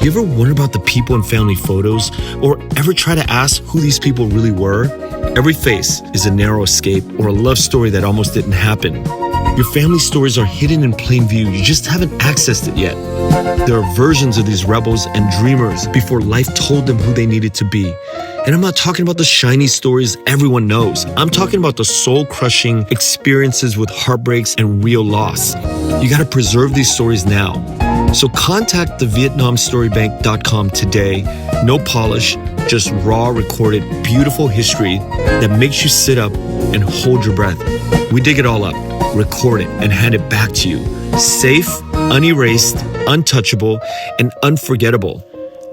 You ever wonder about the people in family photos, or ever try to ask who these people really were? Every face is a narrow escape or a love story that almost didn't happen. Your family stories are hidden in plain view. You just haven't accessed it yet. There are versions of these rebels and dreamers before life told them who they needed to be. And I'm not talking about the shiny stories everyone knows. I'm talking about the soul-crushing experiences with heartbreaks and real loss. You got to preserve these stories now. So contact the VietnamStoryBank.com today. No polish, just raw, recorded, beautiful history that makes you sit up and hold your breath. We dig it all up, record it, and hand it back to you. Safe, unerased, untouchable, and unforgettable.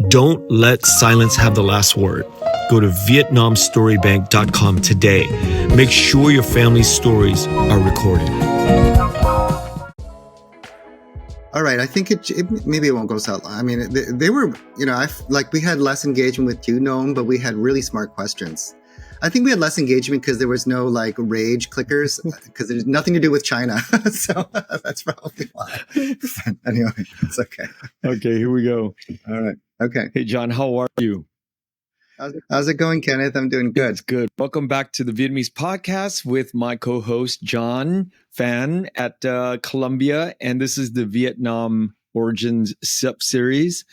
Don't let silence have the last word. Go to VietnamStoryBank.com today. Make sure your family's stories are recorded. All right, I think maybe it won't go so long. I mean, they were, we had less engagement with Chữ Nôm, but we had really smart questions. I think we had less engagement because there was no rage clickers because there's nothing to do with China. So that's probably why. Anyway, it's okay. Okay, here we go. All right. Okay. Hey, John, how are you? How's it going, Kenneth? I'm doing good. It's good. Welcome back to the Vietnamese podcast with my co-host, John Phan at Columbia. And this is the Vietnam Origins sub-series.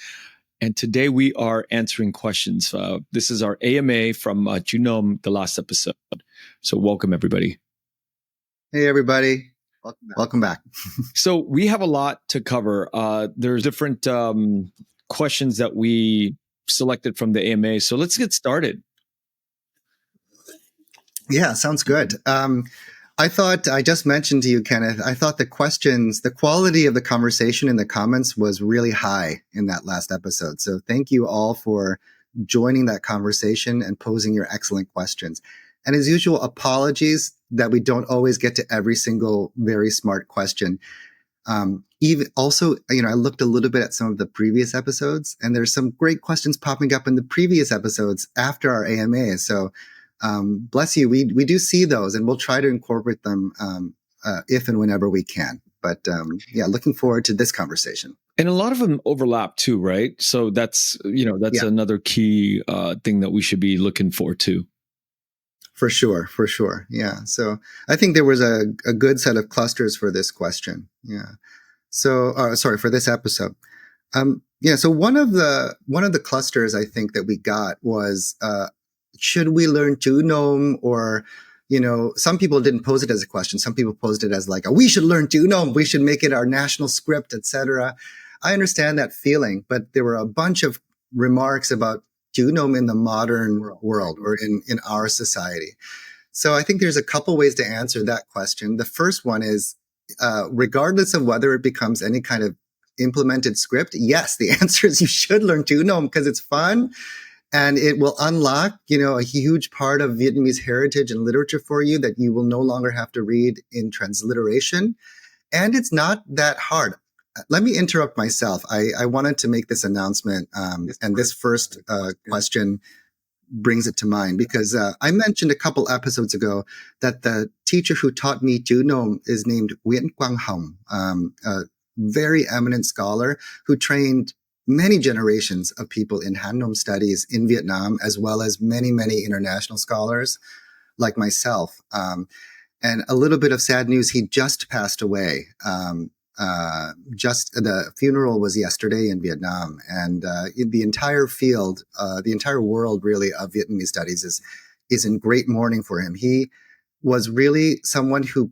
And today we are answering questions. This is our AMA from Chữ Nôm, the last episode. So welcome, everybody. Hey, everybody. Welcome back. So we have a lot to cover. There's different questions that we selected from the AMA. So let's get started. Yeah, sounds good. I just mentioned to you, Kenneth, I thought the questions, the quality of the conversation in the comments was really high in that last episode. So thank you all for joining that conversation and posing your excellent questions. And as usual, apologies that we don't always get to every single very smart question. Even also, I looked a little bit at some of the previous episodes, and there's some great questions popping up in the previous episodes after our AMA. So, bless you. We do see those, and we'll try to incorporate them if and whenever we can. But looking forward to this conversation. And a lot of them overlap too, right? So that's another key thing that we should be looking for too. For sure. Yeah. So I think there was a good set of clusters for this question. Yeah. So, for this episode. So one of the clusters I think that we got was, should we learn Chữ Nôm? Or, some people didn't pose it as a question. Some people posed it as we should learn Chữ Nôm. We should make it our national script, etc. I understand that feeling, but there were a bunch of remarks about Chữ Nôm in the modern world or in our society. So I think there's a couple ways to answer that question. The first one is, regardless of whether it becomes any kind of implemented script, yes, the answer is you should learn Chữ Nôm because it's fun and it will unlock, a huge part of Vietnamese heritage and literature for you that you will no longer have to read in transliteration. And it's not that hard. Let me interrupt myself. I wanted to make this announcement, and this first question brings it to mind because I mentioned a couple episodes ago that the teacher who taught me Chữ Nôm is named Viet Quang Hồng, a very eminent scholar who trained many generations of people in Han Nom studies in Vietnam, as well as many, many international scholars like myself. And a little bit of sad news, he just passed away. The funeral was yesterday in Vietnam, and the entire field, the entire world really of Vietnamese studies is in great mourning for him. He was really someone who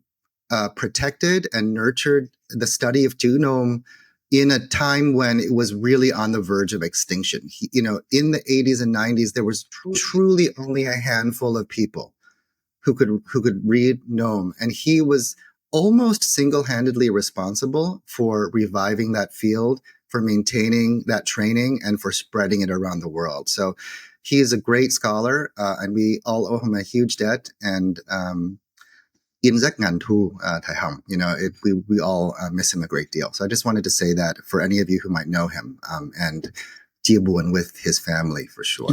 protected and nurtured the study of Chữ Nôm in a time when it was really on the verge of extinction. In the 80s and 90s, there was truly only a handful of people who could read Nôm, and he was almost single-handedly responsible for reviving that field, for maintaining that training, and for spreading it around the world. So he is a great scholar, and we all owe him a huge debt. And in giấc ngàn thu, Thầy Hồng, we all miss him a great deal. So I just wanted to say that for any of you who might know him, and chia buồn with his family for sure.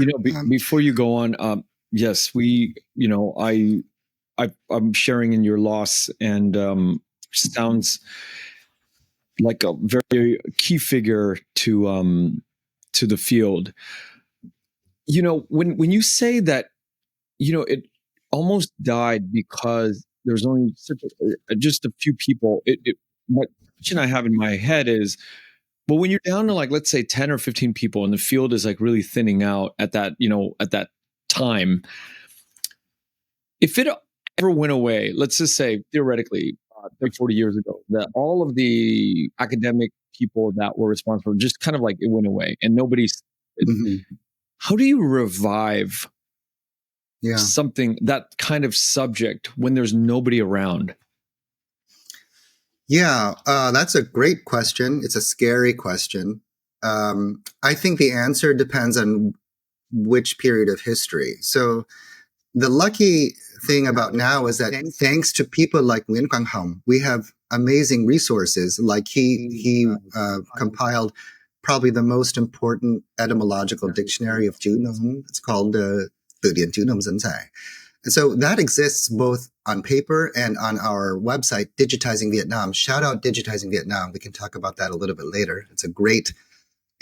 Before you go on, yes, I'm sharing in your loss, and sounds like a very key figure to to the field. When you say that, it almost died because there's only just a few people. What question I have in my head is, well, when you're down to like, let's say 10 or 15 people and the field is like really thinning out at that time, if it ever went away, let's just say theoretically, 30, 40 years ago, that all of the academic people that were responsible just kind of like it went away and nobody's, how do you revive something, that kind of subject when there's nobody around? Yeah, that's a great question. It's a scary question. I think the answer depends on which period of history. So the lucky thing about now is that thanks to people like Nguyen Quang Hong, we have amazing resources. Like he compiled probably the most important etymological dictionary of Chữ Nôm. It's called Từ điển Chữ Nôm Dân Giải. And so that exists both on paper and on our website, Digitizing Vietnam. Shout out Digitizing Vietnam. We can talk about that a little bit later. It's a great,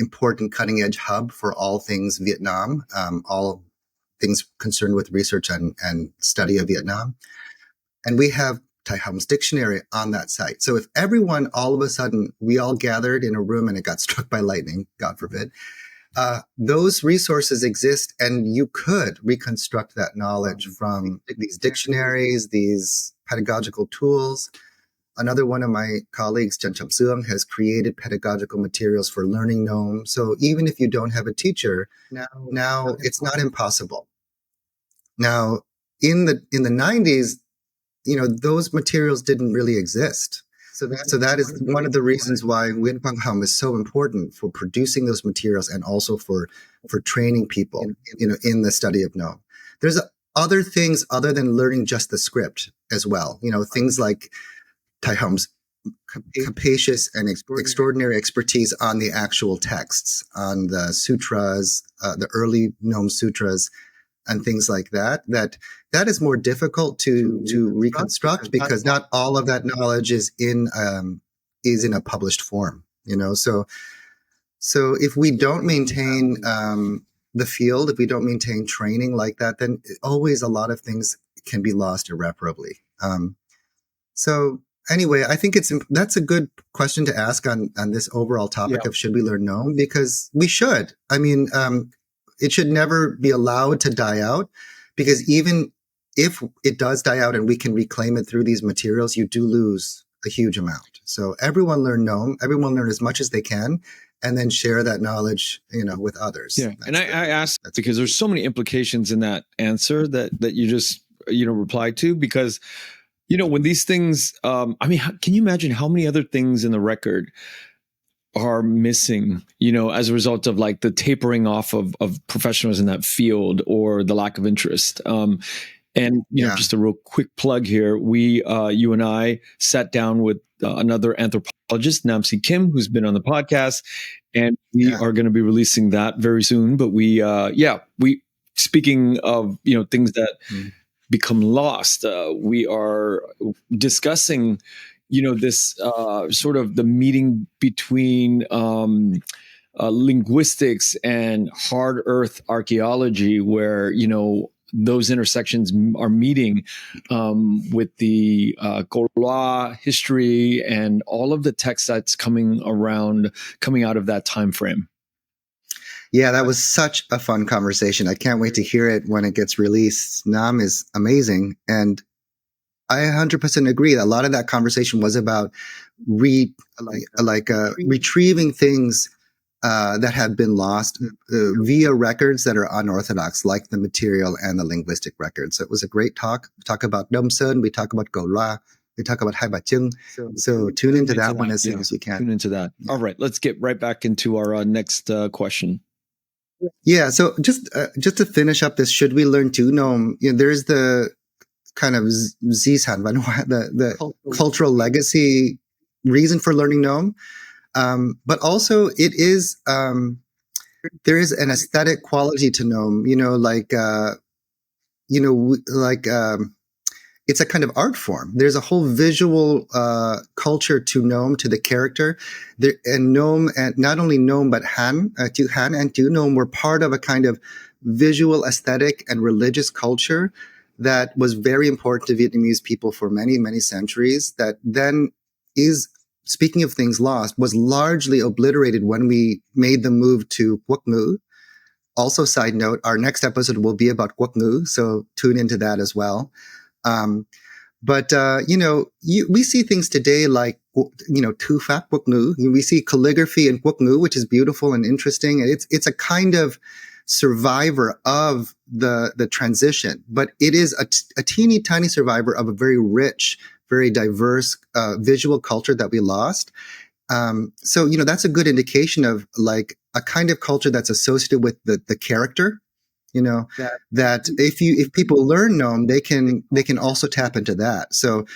important cutting edge hub for all things Vietnam, all things concerned with research and study of Vietnam. And we have Tai Ham's dictionary on that site. So if everyone, all of a sudden, we all gathered in a room and it got struck by lightning, God forbid, those resources exist and you could reconstruct that knowledge from these dictionaries, these pedagogical tools. Another one of my colleagues, Trần Trọng Sương, has created pedagogical materials for learning Nôm. So even if you don't have a teacher, now it's not impossible. Now, in the 90s, those materials didn't really exist. So that is one of the reasons why Nguyen Quang Hong is so important for producing those materials and also for training people, in the study of Nôm. There's other things other than learning just the script as well. Things like Tai Ham's capacious and extraordinary expertise on the actual texts, on the sutras, the early Nôm sutras, and things like that. That is more difficult to reconstruct because not all of that knowledge is in a published form. So if we don't maintain the field, if we don't maintain training like that, then always a lot of things can be lost irreparably. So anyway, I think that's a good question to ask on this overall topic of should we learn Nôm, because we should. I mean, it should never be allowed to die out, because even if it does die out and we can reclaim it through these materials, you do lose a huge amount. So everyone learn Nôm, everyone learn as much as they can, and then share that knowledge, with others. Yeah, and I asked because there's so many implications in that answer that you just replied to, because when these things, can you imagine how many other things in the record are missing, as a result of like the tapering off of professionals in that field or the lack of interest. Just a real quick plug here. You and I sat down with another anthropologist, Namsi Kim, who's been on the podcast, and we are going to be releasing that very soon. But we speaking of, things that become lost, we are discussing this sort of the meeting between linguistics and hard earth archaeology, where, those intersections are meeting with the Gaulois history and all of the text that's coming out of that time frame. Yeah, that was such a fun conversation. I can't wait to hear it when it gets released. Nam is amazing. And I 100% agree that a lot of that conversation was about retrieving things that have been lost via records that are unorthodox, like the material and the linguistic records. So it was a great talk. We talk about Đông Sơn, we talk about Gaulois, we talk about Hai Bà Trưng. So tune into that one as soon as you can. Tune into that. Yeah. All right, let's get right back into our next question. Yeah, so just to finish up this, should we learn Chữ Nôm? There's the kind of di sản văn hóa, the cultural legacy reason for learning Nôm. But also it is, there is an aesthetic quality to Nôm, it's a kind of art form. There's a whole visual culture to Nôm, to the character. And Nôm, and not only Nôm, but Chữ Han and Chữ Nôm were part of a kind of visual, aesthetic, and religious culture that was very important to Vietnamese people for many, many centuries, that then is, speaking of things lost, was largely obliterated when we made the move to Quốc ngữ. Also, side note, our next episode will be about Quốc ngữ, so tune into that as well. We see things today like, thư pháp Quốc ngữ. We see calligraphy in Quốc ngữ, which is beautiful and interesting. And it's a kind of survivor of the transition, but it is a teeny tiny survivor of a very rich, very diverse visual culture that we lost. That's a good indication of like a kind of culture that's associated with the character. That if people learn Nôm, they can also tap into that. So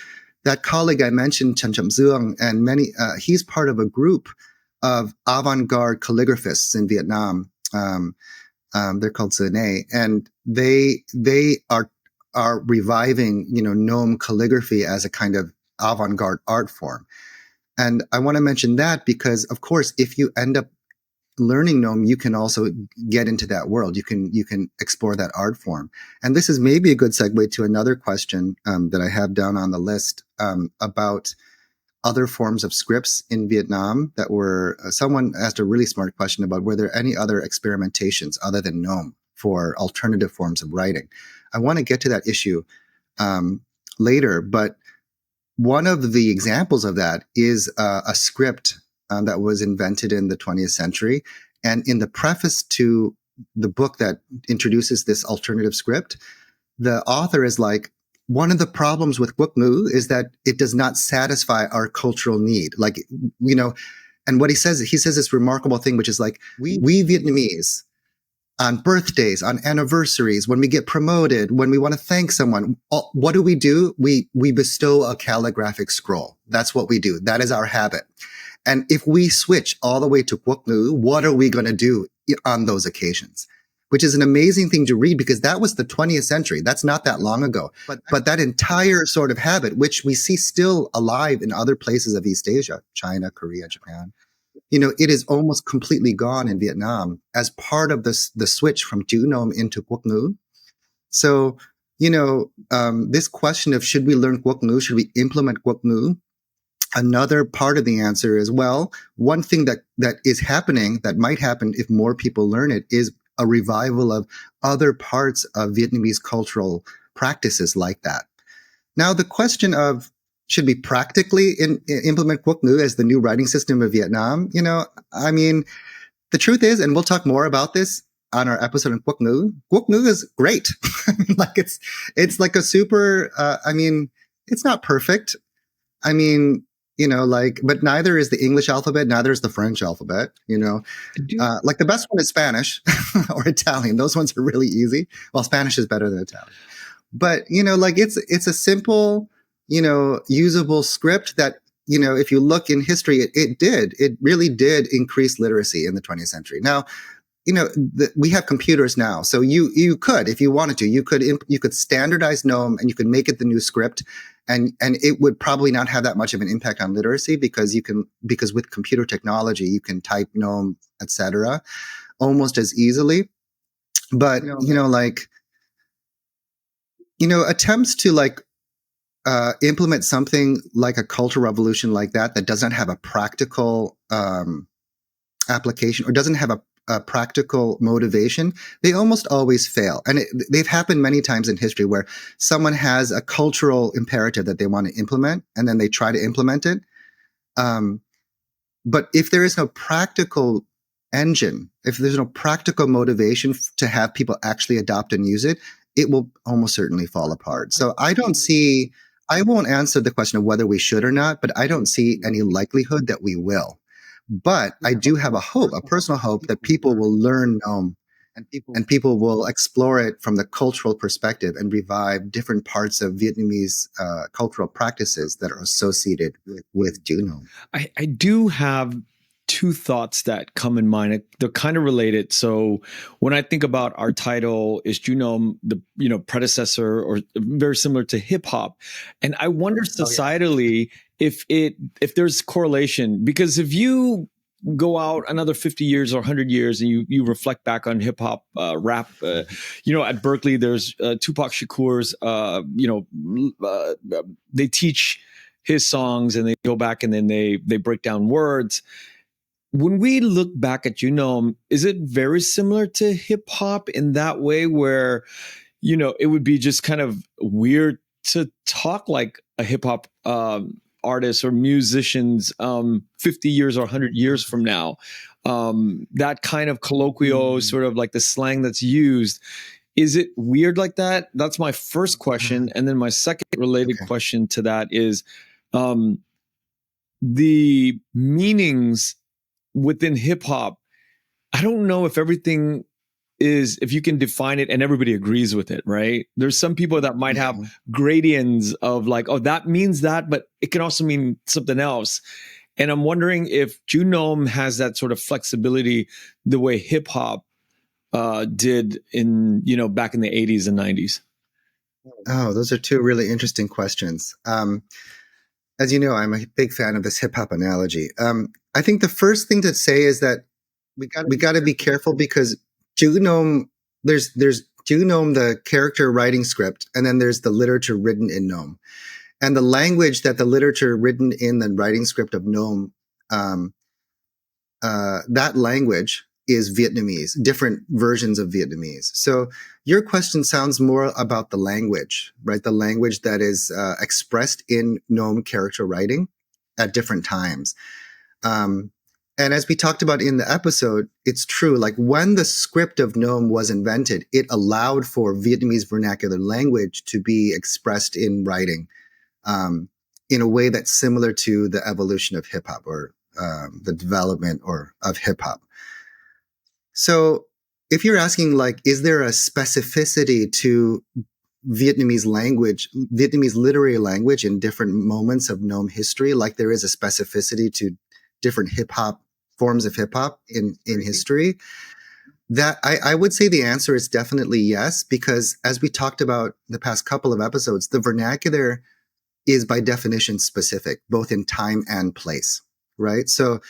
that colleague I mentioned, Chen Chậm Dương, and he's part of a group of avant-garde calligraphists in Vietnam. They're called Zene, and they are reviving, Nôm calligraphy as a kind of avant-garde art form. And I want to mention that because, of course, if you end up learning Nôm, you can also get into that world. You can explore that art form. And this is maybe a good segue to another question that I have down on the list about other forms of scripts in Vietnam that were, someone asked a really smart question about were there any other experimentations other than Nôm for alternative forms of writing. I want to get to that issue later, but one of the examples of that is a script that was invented in the 20th century. And in the preface to the book that introduces this alternative script, the author is like, one of the problems with Quốc ngữ is that it does not satisfy our cultural need. Like, and what he says this remarkable thing, which is like, we Vietnamese, on birthdays, on anniversaries, when we get promoted, when we want to thank someone, what do? We bestow a calligraphic scroll. That's what we do. That is our habit. And if we switch all the way to Quốc ngữ, what are we going to do on those occasions? Which is an amazing thing to read because that was the 20th century. That's not that long ago. But that entire sort of habit, which we see still alive in other places of East Asia, China, Korea, Japan, it is almost completely gone in Vietnam as part of the switch from Chữ Nôm into Quốc ngữ. So, this question of should we learn Quốc ngữ, should we implement Quốc ngữ? Another part of the answer is, well, one thing that is happening, that might happen if more people learn it, is a revival of other parts of Vietnamese cultural practices like that. Now, the question of should we practically implement Quốc ngữ as the new writing system of Vietnam? The truth is, and we'll talk more about this on our episode on Quốc ngữ. Quốc ngữ is great. It's like a super. It's not perfect. But neither is the English alphabet, neither is the French alphabet, like the best one is Spanish or Italian. Those ones are really easy. Well, Spanish is better than Italian, but, it's a simple, usable script that, if you look in history, it really did increase literacy in the 20th century. Now, we have computers now, so you could, if you wanted to, you could standardize Nôm and you could make it the new script. And it would probably not have that much of an impact on literacy because with computer technology, you can type Nôm, etc., almost as easily. But, attempts to implement something like a cultural revolution like that doesn't have a practical application or doesn't have a practical motivation, they almost always fail. And they've happened many times in history where someone has a cultural imperative that they want to implement, and then they try to implement it. But if there is no practical engine, if there's no practical motivation to have people actually adopt and use it, it will almost certainly fall apart. So I won't answer the question of whether we should or not, but I don't see any likelihood that we will. But I do have a personal hope that people will learn Nôm and people will explore it from the cultural perspective and revive different parts of Vietnamese cultural practices that are associated with Chữ Nôm. I do have two thoughts that come in mind. They're kind of related. So when I think about our title, Is Chữ Nôm, the predecessor or very similar to hip hop, and I wonder societally if there's correlation, because if you go out another 50 years or 100 years and you reflect back on hip hop, rap, at Berkeley, there's Tupac Shakur's, they teach his songs and they go back and then they break down words. When we look back at Chữ Nôm, is it very similar to hip hop in that way where, it would be just kind of weird to talk like a hip hop artists or musicians 50 years or 100 years from now? That kind of colloquial, sort of like the slang that's used. Is it weird like that? That's my first question. And then my second related question to that is the meanings within hip hop. I don't know if everything is, if you can define it and everybody agrees with it, right? There's some people that might have gradients of like, oh, that means that, but it can also mean something else. And I'm wondering if Chữ Nôm has that sort of flexibility the way hip hop did in, back in the 80s and 90s. Oh, those are two really interesting questions. As you know, I'm a big fan of this hip hop analogy. I think the first thing to say is that we got to be careful because Chữ Nôm, there's Chữ Nôm, the character writing script, and then there's the literature written in Nôm. And the language that the literature written in the writing script of Nôm, that language is Vietnamese, different versions of Vietnamese. So your question sounds more about the language, right? The language that is expressed in Nôm character writing at different times. And as we talked about in the episode, it's true. Like when the script of Nôm was invented, it allowed for Vietnamese vernacular language to be expressed in writing in a way that's similar to the evolution of hip hop or the development of hip hop. So if you're asking like, is there a specificity to Vietnamese language, Vietnamese literary language in different moments of Nôm history, like there is a specificity to different hip hop forms of hip hop in history? That I would say the answer is definitely yes, because as we talked about the past couple of episodes, the vernacular is by definition specific, both in time and place, right? So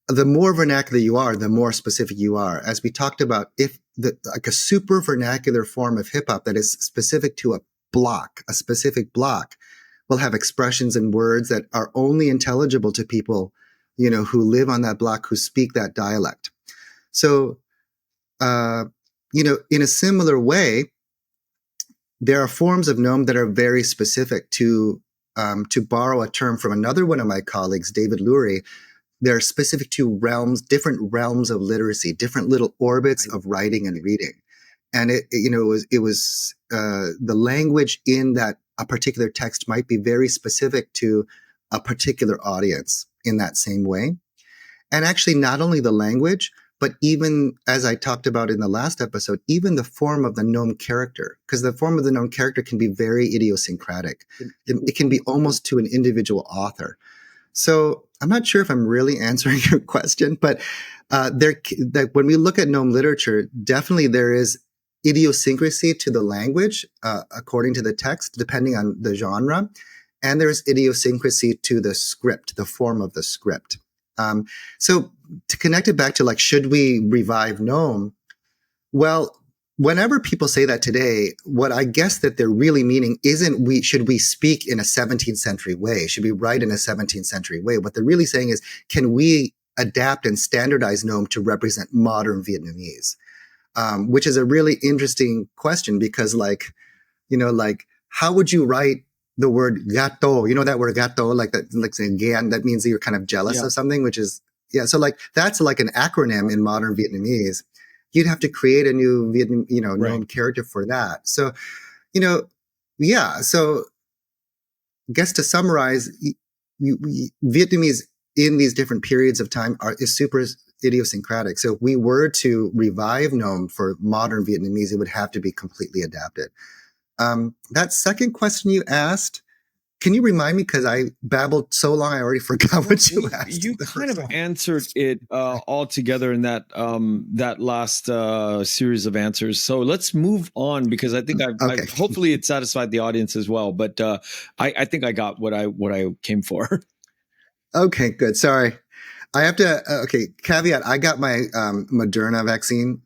the more vernacular you are, the more specific you are. As we talked about, if like a super vernacular form of hip hop that is specific to a specific block, will have expressions and words that are only intelligible to people, who live on that block, who speak that dialect. So, in a similar way, there are forms of Nôm that are very specific to borrow a term from another one of my colleagues, David Lurie. They're specific to different realms of literacy, different little orbits of writing and reading. And it was the language in that a particular text might be very specific to a particular audience in that same way. And actually not only the language, but even as I talked about in the last episode, even the form of the Nôm character, because the form of the Nôm character can be very idiosyncratic. It can be almost to an individual author. So I'm not sure if I'm really answering your question, but when we look at Nôm literature, definitely there is idiosyncrasy to the language according to the text, depending on the genre, and there's idiosyncrasy to the script, the form of the script. So to connect it back to like, should we revive Nôm? Well, whenever people say that today, what I guess that they're really meaning isn't should we speak in a 17th century way? Should we write in a 17th century way? What they're really saying is, can we adapt and standardize Nôm to represent modern Vietnamese? Which is a really interesting question because how would you write the word gâteau? You know that word gâteau, like that, like saying gan, that means that you're kind of jealous of something, which is, so like, that's like an acronym in modern Vietnamese. You'd have to create a new Nôm character for that. So, so I guess to summarize, Vietnamese in these different periods of time is super idiosyncratic. So if we were to revive Nôm for modern Vietnamese, it would have to be completely adapted. That second question you asked, can you remind me? Because I babbled so long, I already forgot what you asked. You kind of answered it all together in that that last series of answers. So let's move on, because I think I've hopefully it satisfied the audience as well. But I think I got what I came for. Okay, good. Sorry. I have to, caveat, I got my Moderna vaccine,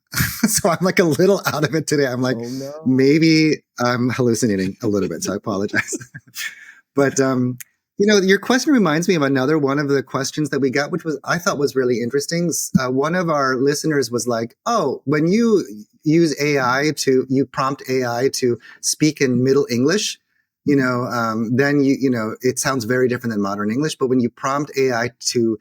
so I'm like a little out of it today. I'm like, maybe I'm hallucinating a little bit, so I apologize. But, your question reminds me of another one of the questions that we got, which I thought was really interesting. One of our listeners was like, oh, when you use you prompt AI to speak in Middle English, then it sounds very different than modern English. But when you prompt AI to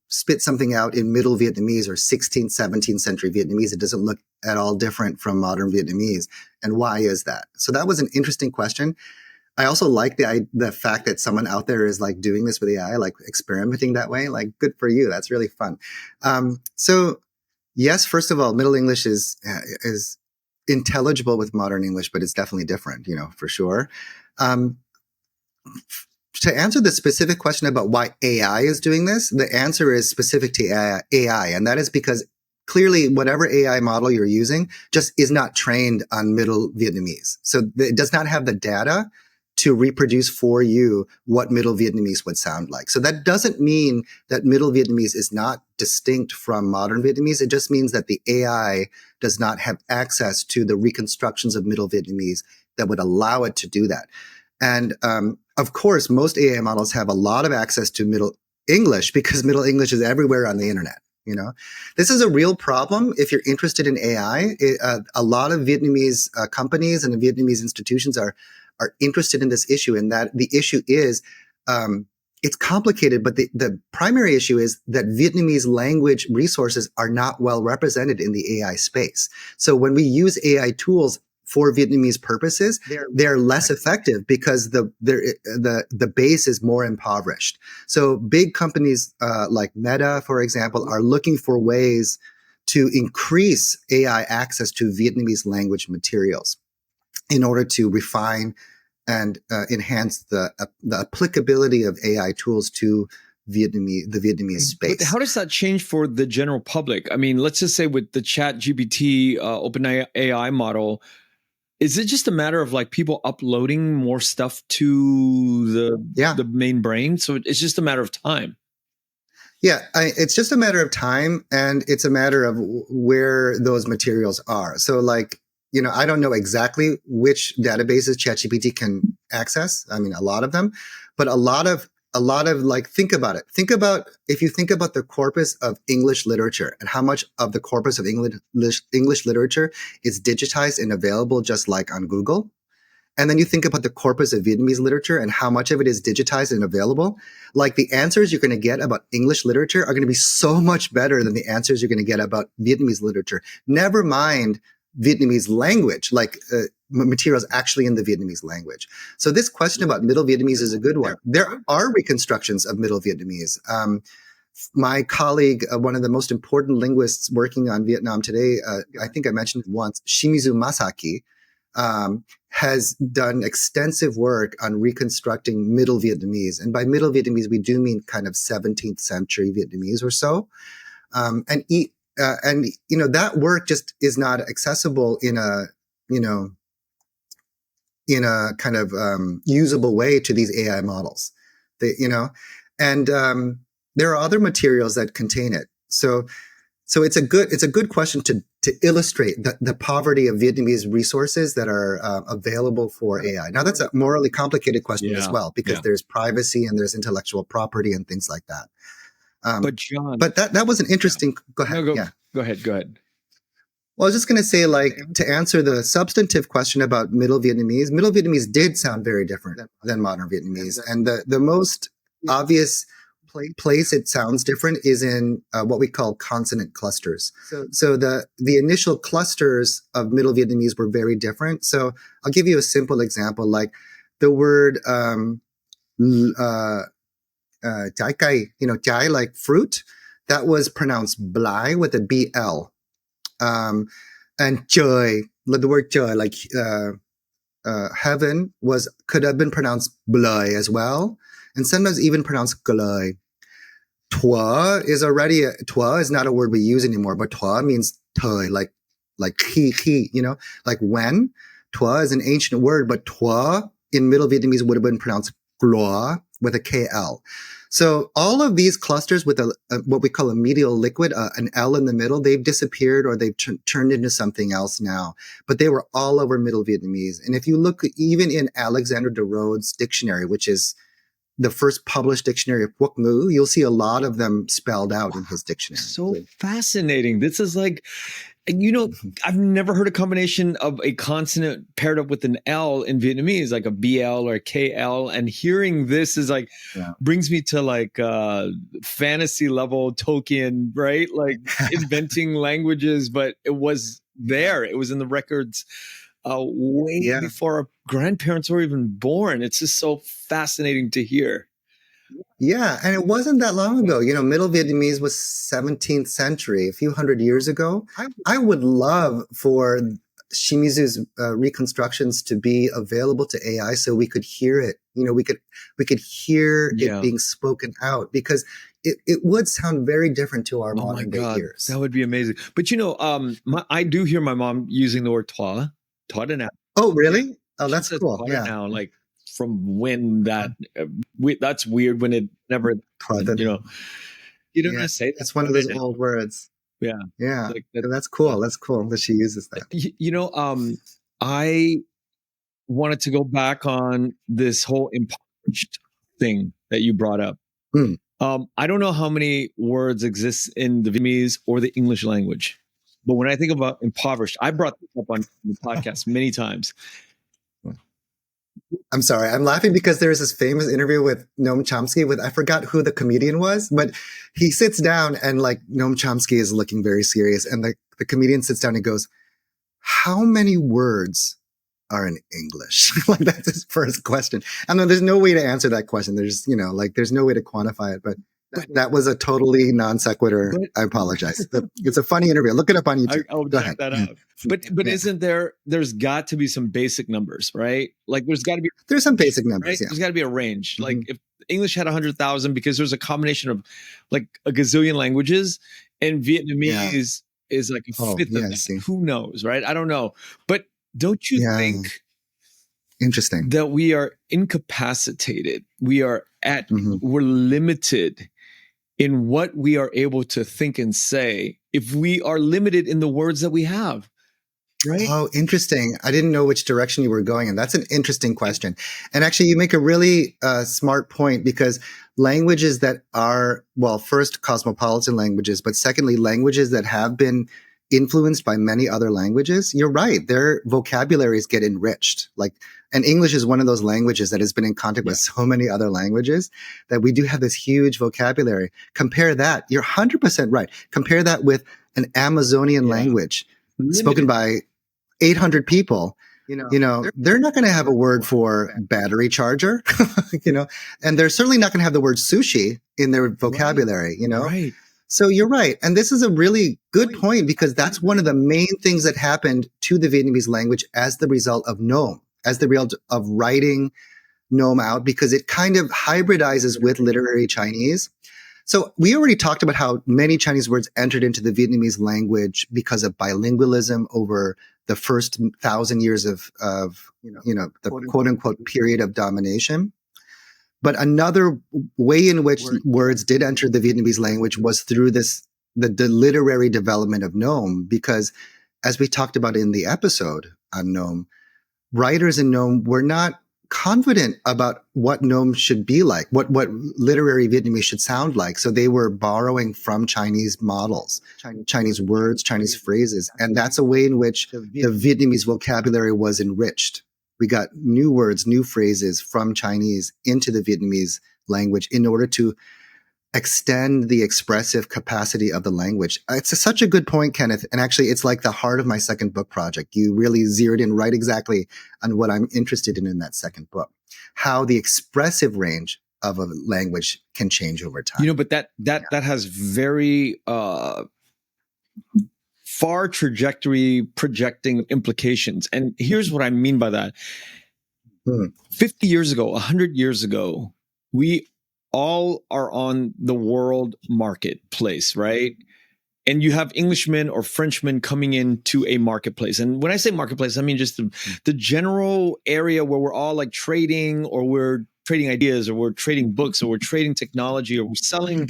spit something out in Middle Vietnamese or 16th, 17th century Vietnamese, it doesn't look at all different from modern Vietnamese. And why is that? So that was an interesting question. I also like the fact that someone out there is like doing this with AI, like experimenting that way. Like, good for you. That's really fun. So yes, first of all, Middle English is intelligible with modern English, but it's definitely different, for sure. To answer the specific question about why AI is doing this, the answer is specific to AI. And that is because clearly whatever AI model you're using just is not trained on Middle Vietnamese. So it does not have the data to reproduce for you what Middle Vietnamese would sound like. So that doesn't mean that Middle Vietnamese is not distinct from modern Vietnamese. It just means that the AI does not have access to the reconstructions of Middle Vietnamese that would allow it to do that. And of course, most AI models have a lot of access to Middle English because Middle English is everywhere on the internet. This is a real problem if you're interested in AI. A lot of Vietnamese companies and the Vietnamese institutions are interested in this issue, and that the issue is it's complicated, but the primary issue is that Vietnamese language resources are not well represented in the AI space. So when we use AI tools for Vietnamese purposes, they're less effective because the base is more impoverished. So big companies like Meta, for example, are looking for ways to increase AI access to Vietnamese language materials in order to refine and enhance the applicability of AI tools to the Vietnamese space. But how does that change for the general public? I mean, let's just say with the Chat GPT OpenAI model, is it just a matter of like people uploading more stuff to the main brain? So it's just a matter of time. Yeah, it's just a matter of time, and it's a matter of where those materials are. So like, I don't know exactly which databases ChatGPT can access. I mean, a lot of them, but a lot of like, think about it. If you think about the corpus of English literature and how much of the corpus of English literature is digitized and available just like on Google. And then you think about the corpus of Vietnamese literature and how much of it is digitized and available. Like, the answers you're going to get about English literature are going to be so much better than the answers you're going to get about Vietnamese literature. Never mind Vietnamese language, like materials actually in the Vietnamese language. So this question about Middle Vietnamese is a good one. There are reconstructions of Middle Vietnamese. My colleague, one of the most important linguists working on Vietnam today, I think I mentioned it once, Shimizu Masaki, has done extensive work on reconstructing Middle Vietnamese. And by Middle Vietnamese, we do mean kind of 17th century Vietnamese or so. And that work just is not accessible in a kind of usable way to these AI models. And there are other materials that contain it. So it's a good question to illustrate the poverty of Vietnamese resources that are available for AI. Now, that's a morally complicated question as well, because there's privacy and there's intellectual property and things like that. But John, that was an interesting. Go ahead. No, go ahead. Well, I was just going to say, like, to answer the substantive question about Middle Vietnamese did sound very different than modern Vietnamese, and the most obvious place it sounds different is in what we call consonant clusters. So the initial clusters of Middle Vietnamese were very different. So I'll give you a simple example, like the word trái cây, trái like fruit, that was pronounced blai with a BL. And trời, the word trời, like heaven could have been pronounced bloi as well, and sometimes even pronounced gloi. Toi is not a word we use anymore, but toi means toi, like khi, like when. Toi is an ancient word, but toi in Middle Vietnamese would have been pronounced gloa with a KL. So all of these clusters with what we call a medial liquid, an L in the middle, they've disappeared or they've turned into something else now. But they were all over Middle Vietnamese. And if you look even in Alexander de Rhodes' dictionary, which is the first published dictionary of Quoc Ngữ, you'll see a lot of them spelled out in his dictionary. So fascinating. This is like, I've never heard a combination of a consonant paired up with an L in Vietnamese, like a BL or a KL. And hearing this is like, brings me to like fantasy level Tolkien, right? Like inventing languages, but it was there. It was in the records way before our grandparents were even born. It's just so fascinating to hear. Yeah, and it wasn't that long ago. Middle Vietnamese was 17th century, a few hundred years ago. I would love for Shimizu's reconstructions to be available to AI so we could hear it. We could hear it being spoken out, because it would sound very different to our modern day ears. That would be amazing. But I do hear my mom using the word toi now. Oh, really? Oh, that's cool. Yeah. Now, like from when that's weird when it never, you don't want to say that. It's one of those old words. Yeah. Yeah. Like that's cool. That's cool that she uses that. I wanted to go back on this whole impoverished thing that you brought up. I don't know how many words exist in the Vietnamese or the English language, but when I think about impoverished, I brought this up on the podcast many times. I'm sorry. I'm laughing because there's this famous interview with Noam Chomsky I forgot who the comedian was, but he sits down and like Noam Chomsky is looking very serious. And the comedian sits down and goes, how many words are in English? Like that's his first question. I know there's no way to answer that question. There's, there's no way to quantify it, but that was a totally non sequitur. I apologize. It's a funny interview. Look it up on YouTube. I'll Go check ahead. that out. But isn't there's got to be some basic numbers, right? Like there's some basic numbers. Right? Yeah. There's got to be a range. Mm-hmm. Like if English had 100,000, because there's a combination of like a gazillion languages, and Vietnamese is like a fifth of that. Who knows, right? I don't know. But don't you think interesting that we are incapacitated? We are we're limited in what we are able to think and say if we are limited in the words that we have. Right? Oh, interesting. I didn't know which direction you were going, and that's an interesting question. And actually, you make a really smart point, because languages that are, well, first cosmopolitan languages, but secondly, languages that have been influenced by many other languages, you're right, their vocabularies get enriched. And English is one of those languages that has been in contact with so many other languages that we do have this huge vocabulary. Compare that. You're 100% right. Compare that with an Amazonian language spoken by 800 people. They're not going to have a word for battery charger, and they're certainly not going to have the word sushi in their vocabulary, Right. So you're right. And this is a really good point, because that's one of the main things that happened to the Vietnamese language as the result of Nôm, as the result of writing Nôm out, because it kind of hybridizes with literary Chinese. So we already talked about how many Chinese words entered into the Vietnamese language because of bilingualism over the first 1,000 years of the quote unquote period of domination. But another way in which words did enter the Vietnamese language was through the literary development of Nôm, because as we talked about in the episode on Nôm, writers in Nôm were not confident about what Nôm should be like, what literary Vietnamese should sound like. So they were borrowing from Chinese models, Chinese words, Chinese phrases. And that's a way in which the Vietnamese vocabulary was enriched. We got new words, new phrases from Chinese into the Vietnamese language in order to extend the expressive capacity of the language. It's such a good point, Kenneth. And actually, it's like the heart of my second book project. You really zeroed in right exactly on what I'm interested in that second book, how the expressive range of a language can change over time. But that has very far trajectory projecting implications. And here's what I mean by that. 50 years ago, 100 years ago, we all are on the world marketplace, right? And you have Englishmen or Frenchmen coming into a marketplace. And when I say marketplace, I mean just the general area where we're all like trading, or we're trading ideas, or we're trading books, or we're trading technology, or we're selling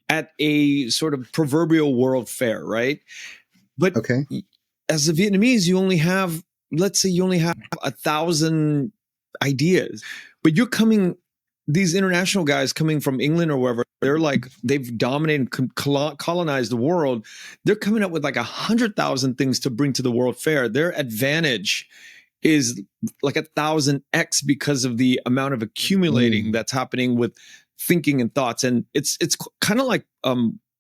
at a sort of proverbial world fair, right? But as a Vietnamese, you only have, let's say you only have 1,000 ideas, but you're coming, these international guys coming from England or wherever, they're like, they've dominated, colonized the world. They're coming up with like 100,000 things to bring to the World Fair. Their advantage is like 1,000x because of the amount of accumulating that's happening with thinking and thoughts. And it's kind of like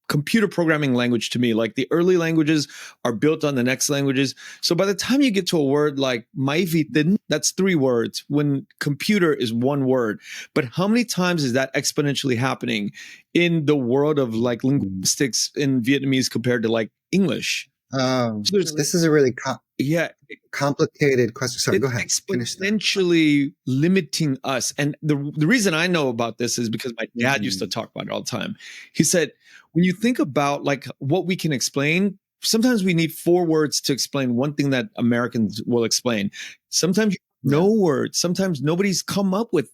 computer programming language to me. Like the early languages are built on the next languages. So by the time you get to a word like "mai Viet," that's 3 words, when computer is 1 word. But how many times is that exponentially happening in the world of like linguistics in Vietnamese compared to like English? So this is a really complicated question. Sorry, go ahead. Exponentially limiting us. And the reason I know about this is because my dad used to talk about it all the time. He said, when you think about like what we can explain, sometimes we need 4 words to explain one thing that Americans will explain. Sometimes no words. Sometimes nobody's come up with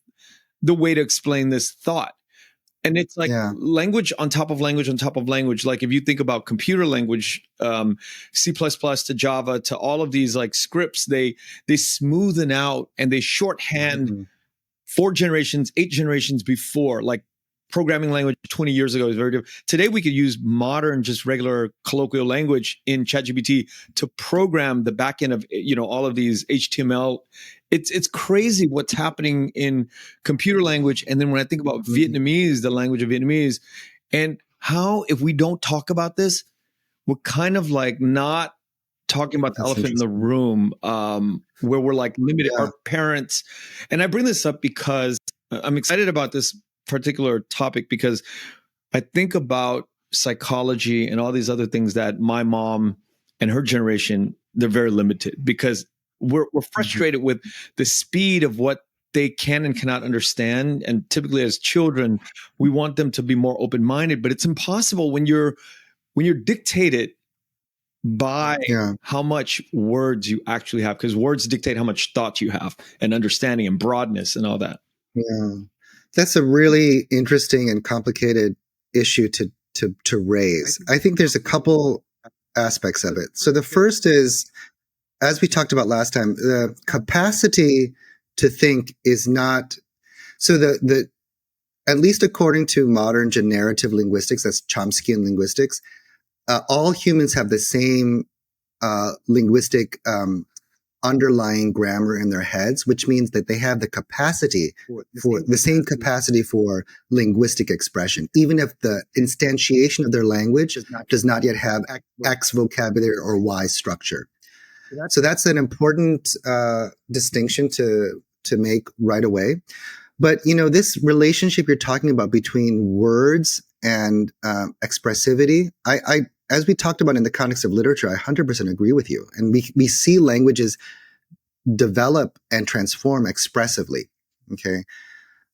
the way to explain this thought. And it's like language on top of language on top of language. Like if you think about computer language, C++ to Java to all of these like scripts, they smoothen out and they shorthand 4 generations, 8 generations before. Like programming language 20 years ago is very different. Today we could use modern, just regular colloquial language in ChatGPT to program the back end of, you know, all of these HTML. It's crazy what's happening in computer language. And then when I think about Vietnamese, the language of Vietnamese, and how if we don't talk about this, we're kind of like not talking about the elephant in the room, where we're like limited our parents. And I bring this up because I'm excited about this particular topic, because I think about psychology and all these other things that my mom and her generation, they're very limited because we're frustrated with the speed of what they can and cannot understand. And typically as children, we want them to be more open-minded, but it's impossible when you're dictated by how much words you actually have, because words dictate how much thought you have and understanding and broadness and all that. Yeah. That's a really interesting and complicated issue to raise. I think there's a couple aspects of it. So the first is, as we talked about last time, the capacity to think is not, so the at least according to modern generative linguistics, that's Chomskyan linguistics, all humans have the same linguistic underlying grammar in their heads, which means that they have the capacity for the same capacity for linguistic expression, even if the instantiation of their language does not yet have X vocabulary or Y structure. So that's an important distinction to make right away. But, you know, this relationship you're talking about between words and expressivity, I as we talked about in the context of literature, I 100% agree with you. And we see languages develop and transform expressively, okay?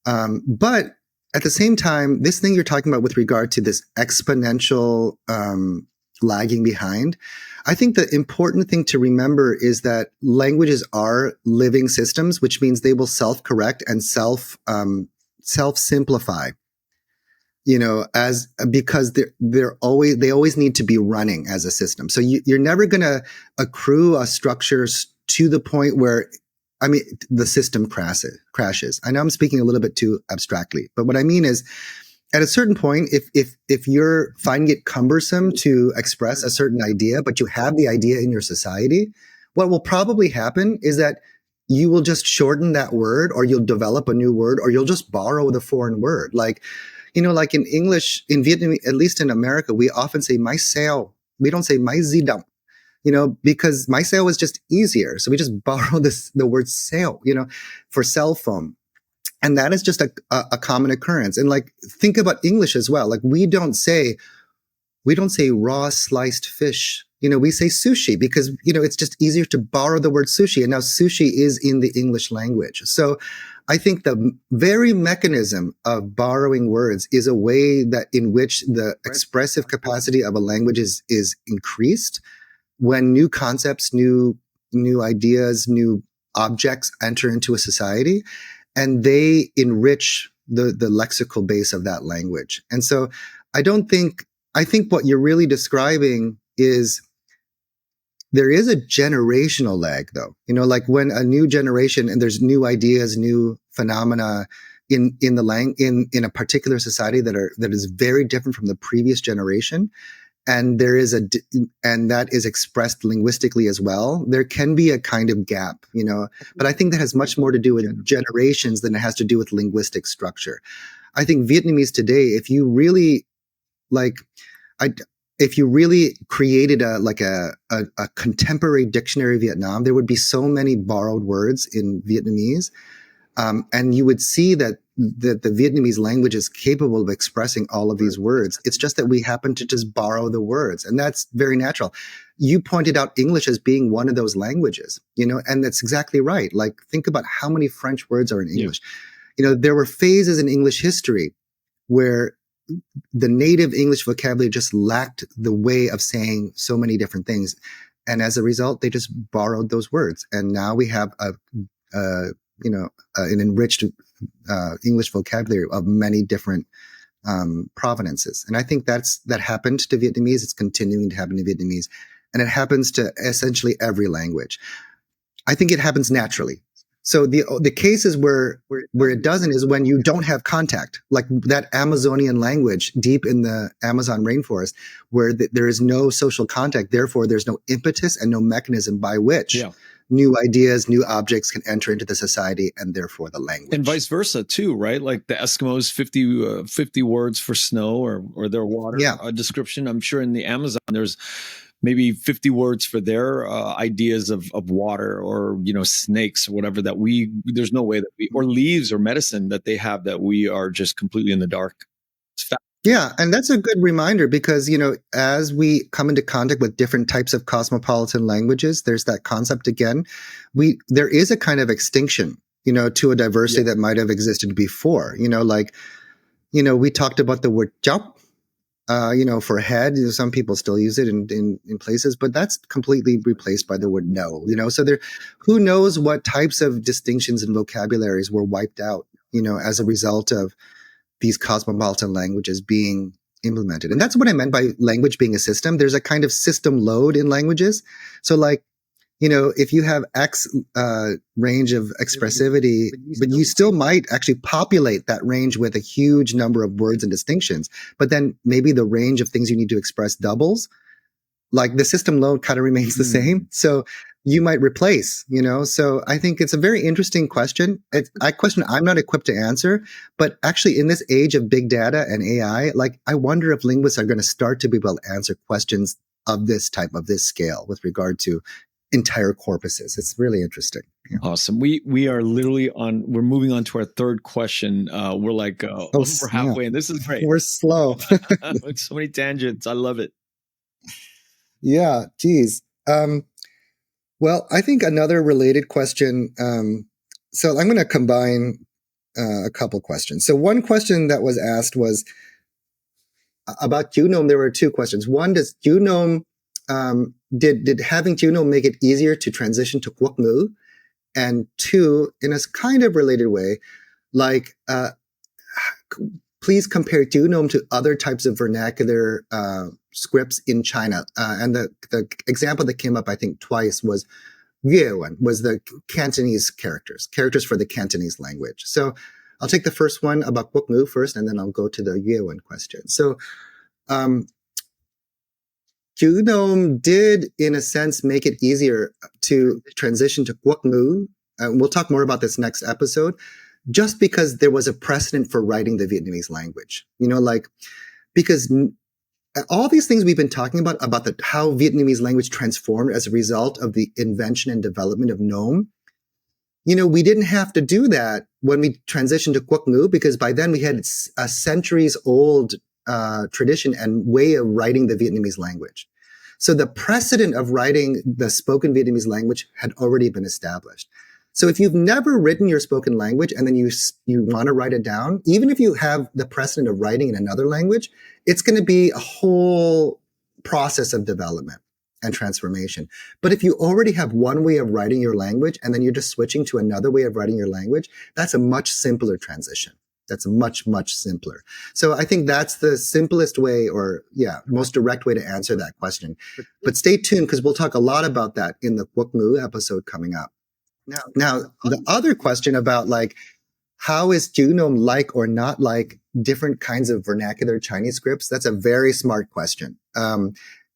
But at the same time, this thing you're talking about with regard to this exponential lagging behind, I think the important thing to remember is that languages are living systems, which means they will self-correct and self-simplify. You know, because they always need to be running as a system. So you're never going to accrue a structure to the point where, I mean, the system crashes. I know I'm speaking a little bit too abstractly, but what I mean is, at a certain point, if you're finding it cumbersome to express a certain idea, but you have the idea in your society, what will probably happen is that you will just shorten that word, or you'll develop a new word, or you'll just borrow the foreign word. Like, you know, like in English, in Vietnamese, at least in America, we often say "my sao." We don't say "my di động," you know, because "my sao" is just easier. So we just borrow the word "sao," you know, for cell phone. And that is just a common occurrence. And like, think about English as well. Like we don't say raw sliced fish we say sushi because, it's just easier to borrow the word sushi. And now sushi is in the English language. So I think the very mechanism of borrowing words is a way that in which the expressive capacity of a language is increased when new concepts, new ideas, new objects enter into a society, and they enrich the lexical base of that language. And so I think what you're really describing is there is a generational lag, though. Like when a new generation and there's new ideas, new phenomena in a particular society that is very different from the previous generation, and and that is expressed linguistically as well. There can be a kind of gap, but I think that has much more to do with generations than it has to do with linguistic structure. I think Vietnamese today, if you really created a contemporary dictionary of Vietnam, there would be so many borrowed words in Vietnamese. And you would see that the Vietnamese language is capable of expressing all of these words. It's just that we happen to just borrow the words. And that's very natural. You pointed out English as being one of those languages, and that's exactly right. Like, think about how many French words are in English. Yeah. There were phases in English history where the native English vocabulary just lacked the way of saying so many different things. And as a result, they just borrowed those words. And now we have an enriched English vocabulary of many different provenances. And I think that happened to Vietnamese. It's continuing to happen to Vietnamese. And it happens to essentially every language. I think it happens naturally. So the cases where it doesn't is when you don't have contact, like that Amazonian language deep in the Amazon rainforest, where there is no social contact. Therefore, there's no impetus and no mechanism by which new ideas, new objects can enter into the society and therefore the language. And vice versa too, right? Like the Eskimos, 50 words for snow or their water description. I'm sure in the Amazon there's maybe 50 words for their ideas of water or, snakes or whatever there's no way that or leaves or medicine that they have that we are just completely in the dark. Yeah. And that's a good reminder because, as we come into contact with different types of cosmopolitan languages, there's that concept again. There is a kind of extinction, to a diversity that might have existed before, we talked about the word chop. For head, some people still use it in places, but that's completely replaced by the word no, so who knows what types of distinctions and vocabularies were wiped out, as a result of these cosmopolitan languages being implemented. And that's what I meant by language being a system. There's a kind of system load in languages. So if you have X range of expressivity, but you still might actually populate that range with a huge number of words and distinctions. But then maybe the range of things you need to express doubles. Like the system load kind of remains the same. So you might replace, So I think it's a very interesting question. A question I'm not equipped to answer. But actually, in this age of big data and AI, I wonder if linguists are going to start to be able to answer questions of this type, of this scale, with regard to entire corpuses. It's really interesting. Yeah. Awesome. We are literally we're moving on to our third question. We're we're halfway and this is great. We're slow. So many tangents. I love it. Yeah. Geez. Well, I think another related question. So I'm going to combine a couple questions. So one question that was asked was about Chữ Nôm. There were two questions. One, does Chữ Nôm did having Chữ Nôm make it easier to transition to Quốc ngữ? And two, in a kind of related way, please compare Chữ Nôm to other types of vernacular scripts in China. And the example that came up, I think, twice was Yuan, was the Cantonese characters for the Cantonese language. So I'll take the first one about Quốc ngữ first, and then I'll go to the Yuan question. So Chữ Nôm did, in a sense, make it easier to transition to Quốc ngữ. We'll talk more about this next episode, just because there was a precedent for writing the Vietnamese language. Because all these things we've been talking about how Vietnamese language transformed as a result of the invention and development of Nôm, we didn't have to do that when we transitioned to Quốc ngữ, because by then we had a centuries-old tradition and way of writing the Vietnamese language. So the precedent of writing the spoken Vietnamese language had already been established. So if you've never written your spoken language and then you want to write it down, even if you have the precedent of writing in another language, it's going to be a whole process of development and transformation. But if you already have one way of writing your language and then you're just switching to another way of writing your language, that's a much simpler transition. That's a much, much simpler. So I think that's the simplest way most direct way to answer that question. But stay tuned because we'll talk a lot about that in the Quốc ngữ episode coming up. Now, the other question about like, how is Chữ Nôm like or not like different kinds of vernacular Chinese scripts? That's a very smart question.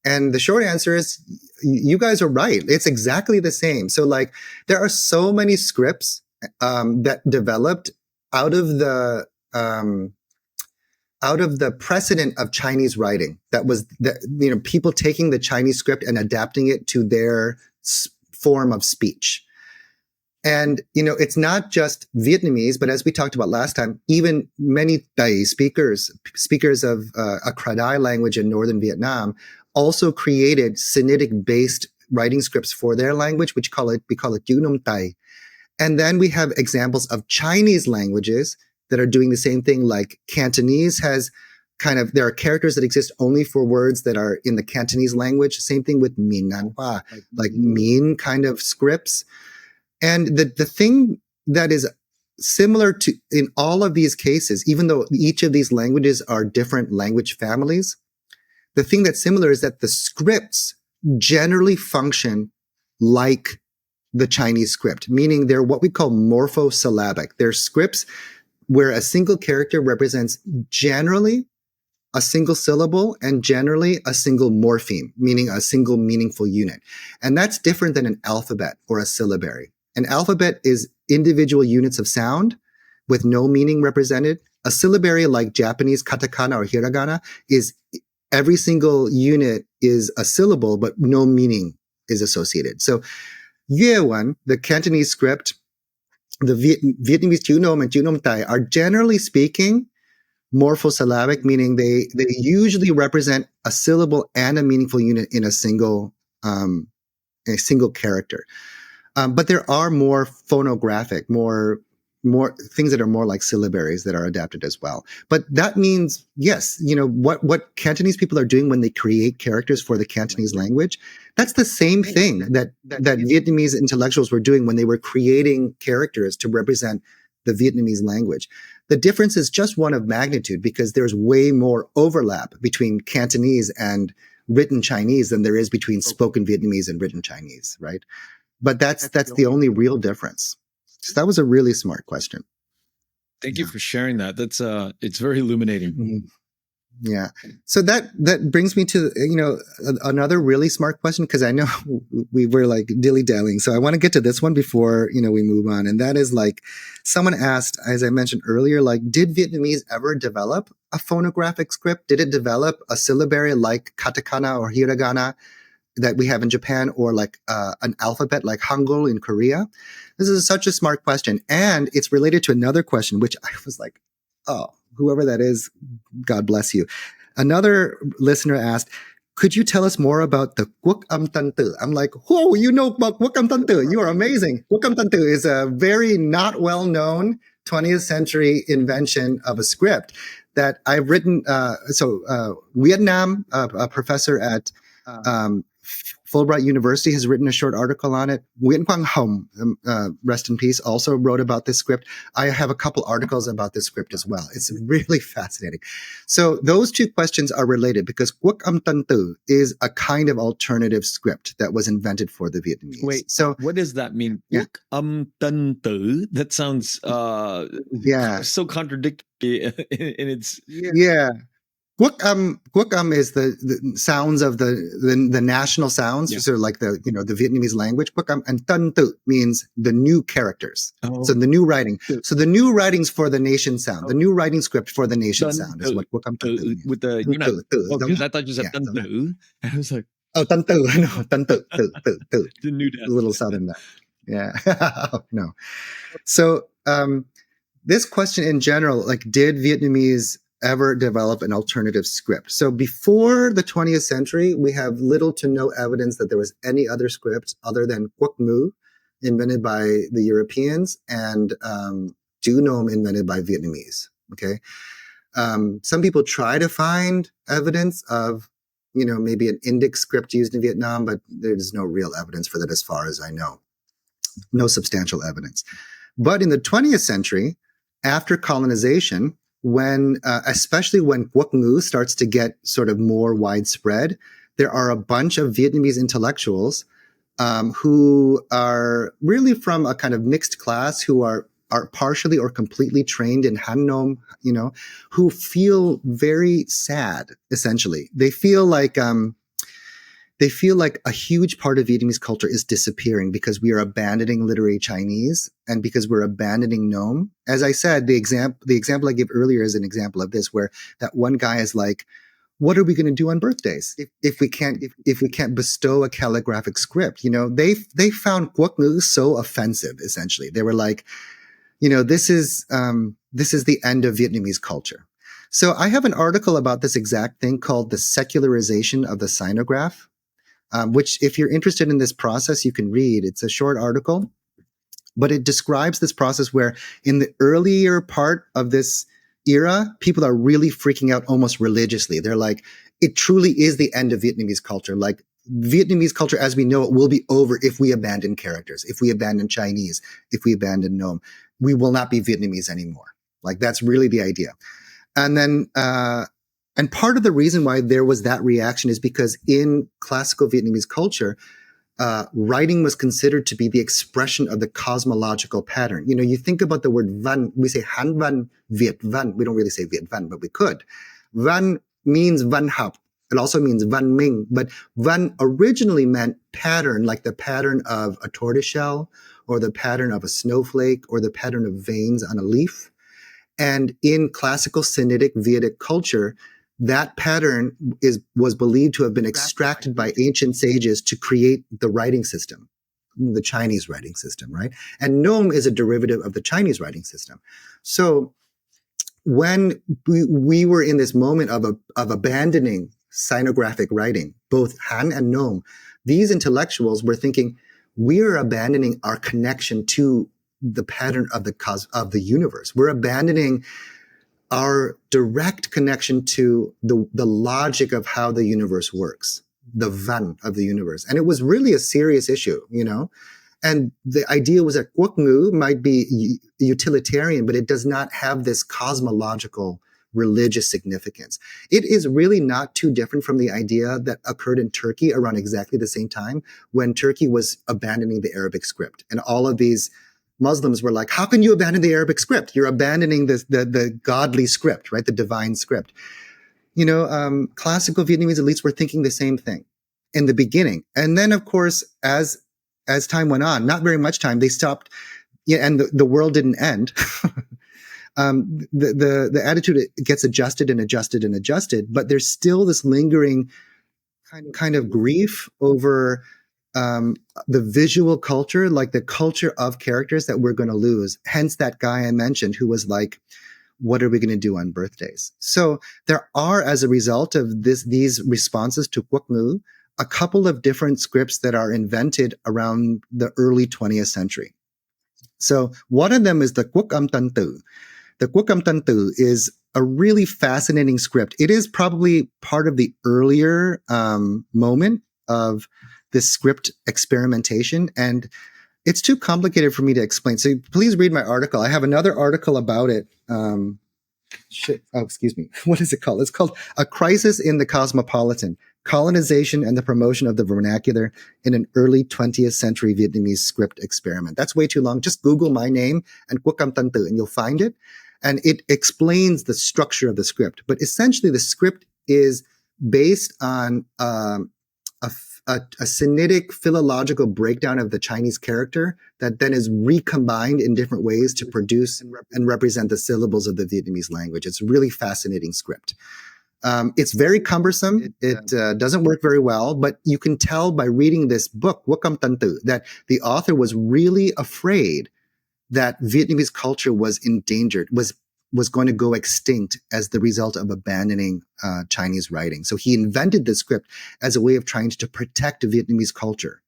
And the short answer is you guys are right. It's exactly the same. So like there are so many scripts that developed out of the precedent of Chinese writing. That was people taking the Chinese script and adapting it to their form of speech. And, it's not just Vietnamese, but as we talked about last time, even many Dai speakers of a Kra-Dai language in northern Vietnam also created Sinitic-based writing scripts for their language, we call it Chữ Nôm Dai. And then we have examples of Chinese languages that are doing the same thing, like Cantonese has there are characters that exist only for words that are in the Cantonese language. Same thing with Minh Nan Hoa, like Minh kind of scripts. And the thing that is similar to in all of these cases, even though each of these languages are different language families, the thing that's similar is that the scripts generally function like the Chinese script, meaning they're what we call morphosyllabic. They're scripts where a single character represents generally a single syllable and generally a single morpheme, meaning a single meaningful unit. And that's different than an alphabet or a syllabary. An alphabet is individual units of sound with no meaning represented. A syllabary like Japanese katakana or hiragana is every single unit is a syllable, but no meaning is associated. So Yue Wan, the Cantonese script, the Vietnamese Chữ Nôm and Chữ Nôm Dai are generally speaking morphosyllabic, meaning they usually represent a syllable and a meaningful unit in a single character. But there are more phonographic, more things that are more like syllabaries that are adapted as well. But that means, yes, what Cantonese people are doing when they create characters for the Cantonese language, that's the same thing that Vietnamese intellectuals were doing when they were creating characters to represent the Vietnamese language. The difference is just one of magnitude because there's way more overlap between Cantonese and written Chinese than there is between spoken Vietnamese and written Chinese, right? But that's the only real difference. So that was a really smart question. Thank you for sharing that. That's it's very illuminating. Mm-hmm. Yeah. So that brings me to another really smart question, because I know we were like dilly-dallying. So I want to get to this one before we move on, and that is like someone asked, as I mentioned earlier, like did Vietnamese ever develop a phonographic script? Did it develop a syllabary like katakana or hiragana that we have in Japan, or like an alphabet like Hangul in Korea? This is such a smart question. And it's related to another question, which I was like, oh, whoever that is, God bless you. Another listener asked, could you tell us more about the Quốc âm tân tử? I'm like, whoa, you know about Quốc âm tân tử. You are amazing. Quốc âm tân tử is a very not well-known 20th century invention of a script that I've written. Vietnam, a professor at Fulbright University has written a short article on it. Nguyễn Quang Hồng, rest in peace, also wrote about this script. I have a couple articles about this script as well. It's really fascinating. So those two questions are related because Quốc âm tân tử is a kind of alternative script that was invented for the Vietnamese. Wait, so what does that mean? Yeah. Quốc âm tân tử? That sounds so contradictory in its... Yeah. Quốc âm is the sounds of the national sounds, so like the Vietnamese language. Quốc âm, and tân tự means the new characters. Oh. So the new writing. So the new writings for the nation sound, the new writing script for the nation sound is what Quốc âm tân tự means. With the because I thought you said tân tự. I was like, oh, tân tự, no, tân tự, tự. The new a little southern that. Yeah. No. So this question in general, like, did Vietnamese ever develop an alternative script. So before the 20th century, we have little to no evidence that there was any other script other than Quốc ngữ, invented by the Europeans, and Chữ Nôm, invented by Vietnamese. Okay. Some people try to find evidence of, maybe an Indic script used in Vietnam, but there's no real evidence for that as far as I know. No substantial evidence. But in the 20th century, after colonization, especially when Quốc ngữ starts to get sort of more widespread, there are a bunch of Vietnamese intellectuals who are really from a kind of mixed class, who are partially or completely trained in Han Nom, who feel very sad. Essentially, they feel like a huge part of Vietnamese culture is disappearing because we are abandoning literary Chinese and because we're abandoning Nom. As I said, the example I gave earlier is an example of this, where that one guy is like, what are we going to do on birthdays if we can't bestow a calligraphic script? They found Quốc ngữ so offensive. Essentially, they were like, this is the end of Vietnamese culture. So I have an article about this exact thing called The Secularization of the Sinograph, which, if you're interested in this process, you can read. It's a short article, but it describes this process where in the earlier part of this era, people are really freaking out almost religiously. They're like, it truly is the end of Vietnamese culture. Like, Vietnamese culture as we know it will be over if we abandon characters, if we abandon Chinese, if we abandon Nom. We will not be Vietnamese anymore. Like, that's really the idea. And then, and part of the reason why there was that reaction is because in classical Vietnamese culture, writing was considered to be the expression of the cosmological pattern. You think about the word văn, we say Han văn, Viet văn. We don't really say Viet văn, but we could. Văn means văn học. It also means văn minh, but văn originally meant pattern, like the pattern of a tortoiseshell, or the pattern of a snowflake, or the pattern of veins on a leaf. And in classical Sinitic Vedic culture, that pattern was believed to have been extracted by ancient sages to create the writing system, the Chinese writing system, right? And Nom is a derivative of the Chinese writing system. So when we were in this moment of abandoning sinographic writing, both Han and Nom, these intellectuals were thinking, we are abandoning our connection to the pattern of the universe. We're abandoning our direct connection to the logic of how the universe works, the văn of the universe. And it was really a serious issue, And the idea was that Quốc ngữ might be utilitarian, but it does not have this cosmological religious significance. It is really not too different from the idea that occurred in Turkey around exactly the same time, when Turkey was abandoning the Arabic script. And all of these Muslims were like, how can you abandon the Arabic script? You're abandoning the godly script, right? The divine script. Classical Vietnamese elites were thinking the same thing in the beginning. And then, of course, as time went on, not very much time, they stopped, and the world didn't end. The attitude gets adjusted and adjusted and adjusted, but there's still this lingering kind of grief over the visual culture, like the culture of characters that we're going to lose. Hence that guy I mentioned who was like, what are we going to do on birthdays? So there are, as a result of these responses to Quốc ngữ, a couple of different scripts that are invented around the early 20th century. So one of them is the Quốc âm tân tử. The Quốc âm tân tử is a really fascinating script. It is probably part of the earlier moment of this script experimentation, and it's too complicated for me to explain. So please read my article. I have another article about it. Excuse me. What is it called? It's called A Crisis in the Cosmopolitan: Colonization and the Promotion of the Vernacular in an Early 20th Century Vietnamese Script Experiment. That's way too long. Just Google my name and Quốc âm tân tử and you'll find it. And it explains the structure of the script. But essentially, the script is based on a Sinitic philological breakdown of the Chinese character that then is recombined in different ways to produce and represent the syllables of the Vietnamese language. It's a really fascinating script. It's very cumbersome. It doesn't work very well, but you can tell by reading this book, Quốc âm tân tử, that the author was really afraid that Vietnamese culture was endangered, was was going to go extinct as the result of abandoning Chinese writing. So he invented the script as a way of trying to protect Vietnamese culture,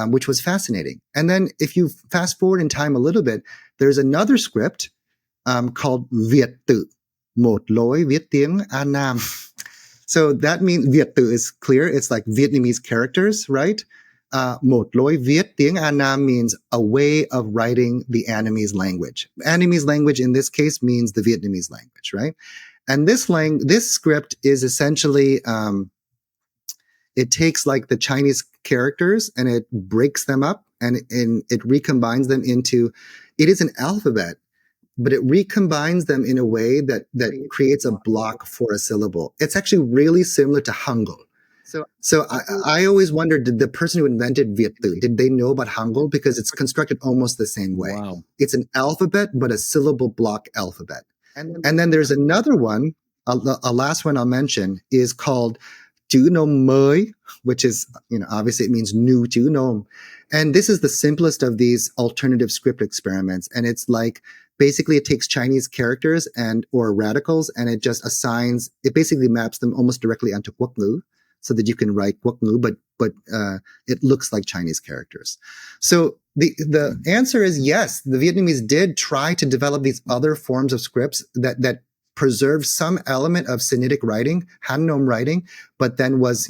which was fascinating. And then if you fast forward in time a little bit, there's another script called Viet tự, một lối viết tiếng An Nam. So that means Viet tự is clear. It's like Vietnamese characters, right? Một lối viết tiếng An Nam means a way of writing the Annamese language. Annamese language in this case means the Vietnamese language, right? And this script is essentially, it takes like the Chinese characters and it breaks them up and it recombines them into, it is an alphabet, but it recombines them in a way that creates a block for a syllable. It's actually really similar to Hangul. So I always wondered, did the person who invented Viet tự, did they know about Hangul? Because it's constructed almost the same way. Wow. It's an alphabet, but a syllable block alphabet. And then there's another one, a last one I'll mention, is called Chữ Nôm mới, which is, obviously it means new Chữ Nôm. And this is the simplest of these alternative script experiments. And it's like, basically it takes Chinese characters or radicals, and it just assigns, it basically maps them almost directly onto Quốc ngữ, so that you can write Quốc ngữ, but it looks like Chinese characters. So the answer is yes, the Vietnamese did try to develop these other forms of scripts that preserved some element of Sinitic writing, Han Nom writing, but then was,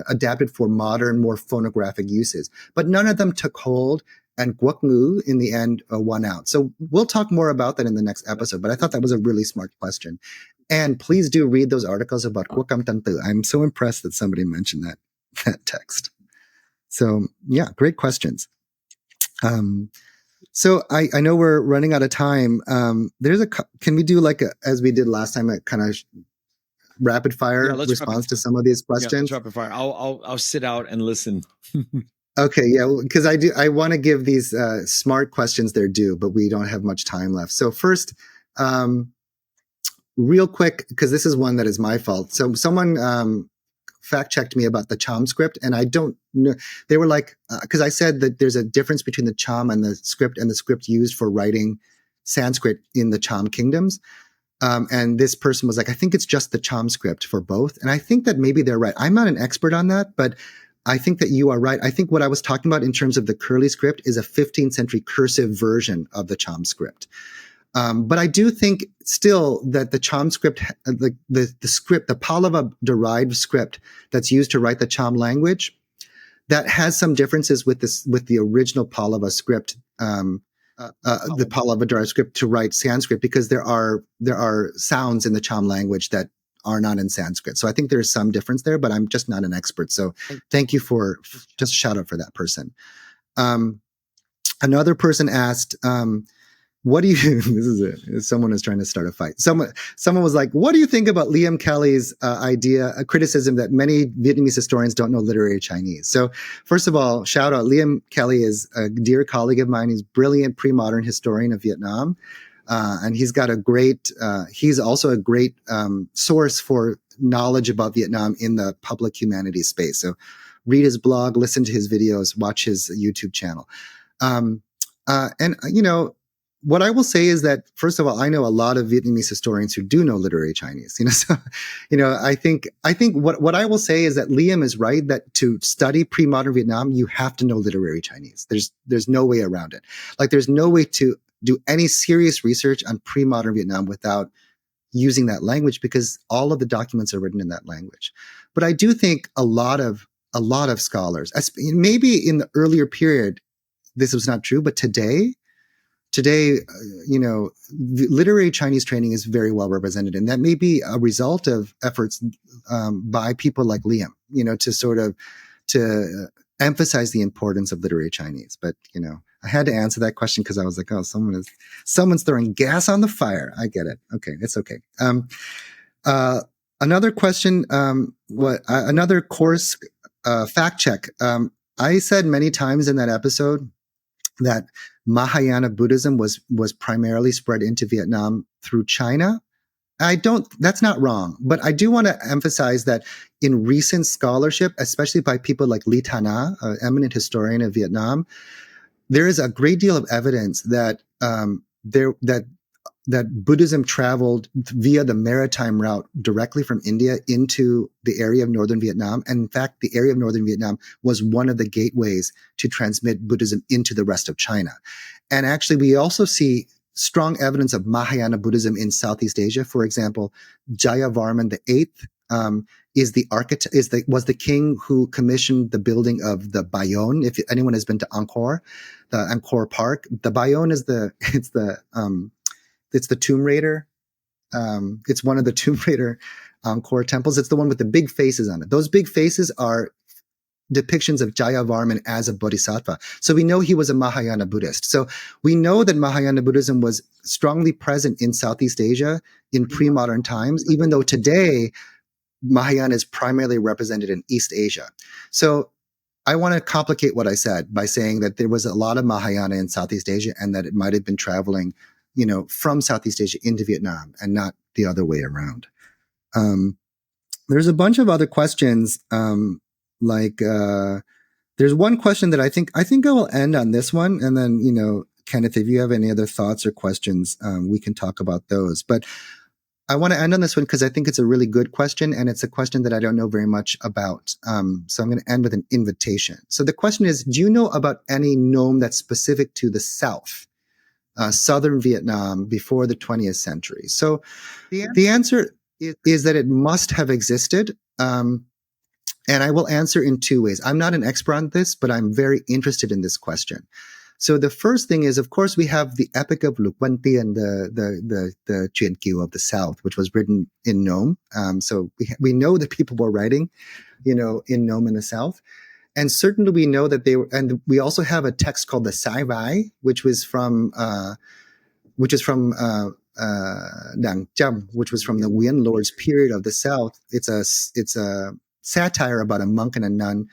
adapted for modern, more phonographic uses. But none of them took hold, and Quốc ngữ in the end won out. So we'll talk more about that in the next episode, but I thought that was a really smart question. And please do read those articles about Quốc âm Tân tự. I'm so impressed that somebody mentioned that text. So yeah, great questions. So I know we're running out of time. Can we do as we did last time, a kind of rapid fire response to some of these questions? Yeah, let's rapid fire. I'll sit out and listen. Okay, yeah, because I want to give these smart questions their due, but we don't have much time left. So first, real quick, because this is one that is my fault. So someone fact-checked me about the Cham script, and I don't know. They were like, because I said that there's a difference between the Cham and the script used for writing Sanskrit in the Cham kingdoms. And this person was like, I think it's just the Cham script for both. And I think that maybe they're right. I'm not an expert on that, but I think that you are right. I think what I was talking about in terms of the curly script is a 15th century cursive version of the Cham script. But I do think still that the Cham script, the script, the Pallava-derived script that's used to write the Cham language, that has some differences with the original Pallava script, the Pallava-derived script to write Sanskrit, because there are sounds in the Cham language that are not in Sanskrit. So I think there's some difference there, but I'm just not an expert. So thank you for just a shout out for that person. Another person asked, what do you, this is it. Someone is trying to start a fight. Someone was like, what do you think about Liam Kelly's a criticism that many Vietnamese historians don't know literary Chinese? So first of all, shout out. Liam Kelly is a dear colleague of mine. He's a brilliant pre-modern historian of Vietnam. And he's got he's also a great source for knowledge about Vietnam in the public humanities space. So read his blog, listen to his videos, watch his YouTube channel. What I will say is that, first of all, I know a lot of Vietnamese historians who do know literary Chinese. I think what I will say is that Liam is right, that to study pre-modern Vietnam, you have to know literary Chinese. There's no way around it. Like, there's no way to do any serious research on pre-modern Vietnam without using that language, because all of the documents are written in that language. But I do think a lot of scholars, maybe in the earlier period, this was not true, but today, literary Chinese training is very well represented. And that may be a result of efforts by people like Liam, to emphasize the importance of literary Chinese. But, I had to answer that question because I was like, oh, someone's throwing gas on the fire. I get it. Okay. It's okay. Another question, another course fact check. I said many times in that episode that Mahayana Buddhism was primarily spread into Vietnam through China. That's not wrong, but I do want to emphasize that in recent scholarship, especially by people like Li Tana, an eminent historian of Vietnam, there is a great deal of evidence that that that Buddhism traveled via the maritime route directly from India into the area of northern Vietnam. And in fact, the area of northern Vietnam was one of the gateways to transmit Buddhism into the rest of China. And actually, we also see strong evidence of Mahayana Buddhism in Southeast Asia. For example, Jayavarman VIII was the king who commissioned the building of the Bayon. If anyone has been to Angkor, the Angkor Park, the Bayon is it's the Tomb Raider. It's one of the Tomb Raider Angkor temples. It's the one with the big faces on it. Those big faces are depictions of Jayavarman as a bodhisattva. So we know he was a Mahayana Buddhist. So we know that Mahayana Buddhism was strongly present in Southeast Asia in pre-modern times, even though today Mahayana is primarily represented in East Asia. So I want to complicate what I said by saying that there was a lot of Mahayana in Southeast Asia and that it might have been traveling, from Southeast Asia into Vietnam and not the other way around. There's a bunch of other questions. There's one question that I think I will end on this one. And then, Kenneth, if you have any other thoughts or questions, we can talk about those. But I want to end on this one because I think it's a really good question. And it's a question that I don't know very much about. So I'm going to end with an invitation. So the question is, do you know about any nome that's specific to the South? Southern Vietnam before the 20th century. So the answer is that it must have existed. And I will answer in two ways. I'm not an expert on this, but I'm very interested in this question. So the first thing is, of course, we have the Epic of Lục Văn Tiên, the Truyện Kiều of the South, which was written in Nôm. So we know that people were writing, in Nôm in the South. And certainly we know that they were, and we also have a text called the Sai Vai, which is from Dang Chăm, which was from the Nguyen Lord's period of the South. It's a satire about a monk and a nun,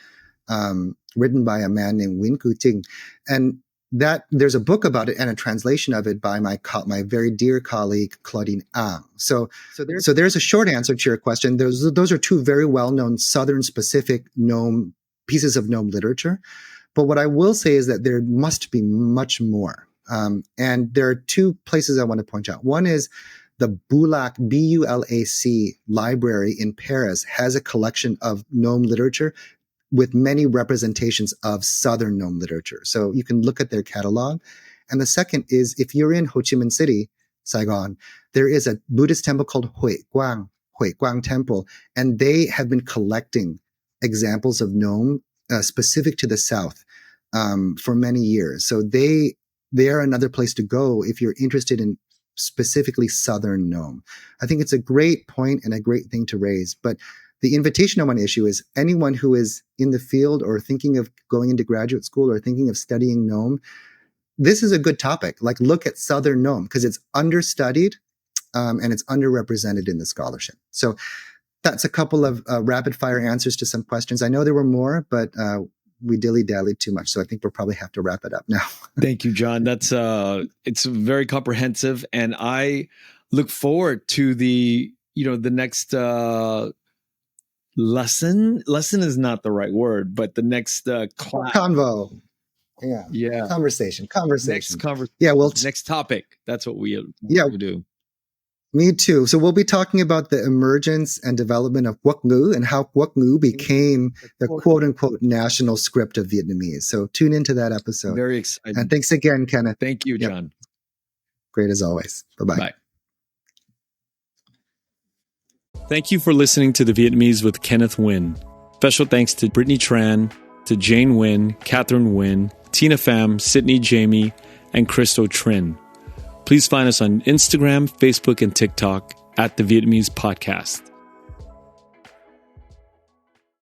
written by a man named Nguyen Cư Trinh. And that there's a book about it and a translation of it by my very dear colleague, Claudine Ang. So there's a short answer to your question. Those are two very well-known Southern specific Nôm pieces of Nôm literature. But what I will say is that there must be much more. And there are two places I want to point out. One is the Bulac, B-U-L-A-C library in Paris has a collection of Nôm literature with many representations of Southern Nôm literature. So you can look at their catalog. And the second is if you're in Ho Chi Minh City, Saigon, there is a Buddhist temple called Huệ Quang Temple, and they have been collecting examples of Nôm specific to the South for many years. So they are another place to go if you're interested in specifically Southern Nôm. I think it's a great point and a great thing to raise. But the invitation I want to issue is anyone who is in the field or thinking of going into graduate school or thinking of studying Nôm, this is a good topic. Like look at Southern Nôm because it's understudied and it's underrepresented in the scholarship. So that's a couple of rapid fire answers to some questions. I know there were more, but we dilly-dallied too much. So I think we'll probably have to wrap it up now. Thank you, John. That's it's very comprehensive. And I look forward to the next lesson. Lesson is not the right word, but the next class. Convo. Yeah. Conversation. Next conversation. Yeah. Next topic. That's what we do. Me too. So we'll be talking about the emergence and development of Quốc ngữ and how Quốc ngữ became the quote unquote national script of Vietnamese. So tune into that episode. Very exciting. And thanks again, Kenneth. Thank you, John. Great as always. Bye-bye. Bye. Thank you for listening to The Vietnamese with Kenneth Nguyen. Special thanks to Brittany Tran, to Jane Nguyen, Catherine Nguyen, Tina Pham, Sydney Jamie, and Christo Trin. Please find us on Instagram, Facebook, and TikTok at The Vietnamese Podcast.